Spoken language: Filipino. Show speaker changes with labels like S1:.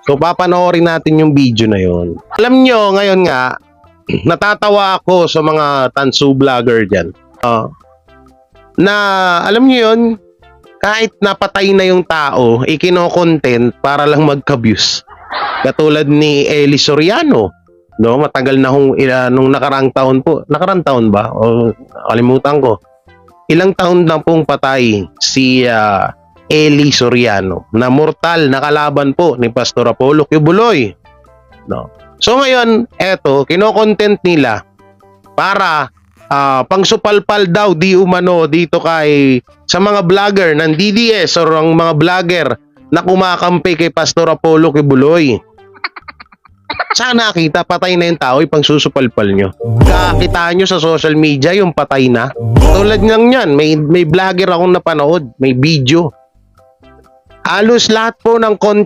S1: So papanoorin natin yung video na yon. Alam nyo, ngayon nga, natatawa ako sa mga tansu vlogger dyan. Na alam nyo yun, kahit napatay na yung tao, ikino-content para lang magka-views. Katulad ni Eli Soriano, no? Matagal na nung nakarang taon po. Nakarang taon ba? O kalimutan ko. Ilang taon na pong patay si Eli Soriano na mortal na kalaban po ni Pastor Apollo Kibuloy. No? So ngayon, eto, kino-content nila para pangsupalpal daw di umano dito sa mga vlogger ng DDS or ang mga vlogger na kumakampi kay Pastor Apollo Kibuloy. Sana nakita, patay na yung tao, ipang susupalpal nyo. Kakita nyo sa social media yung patay na. Tulad ng yan, may vlogger akong napanood, may video. Halos lahat po ng content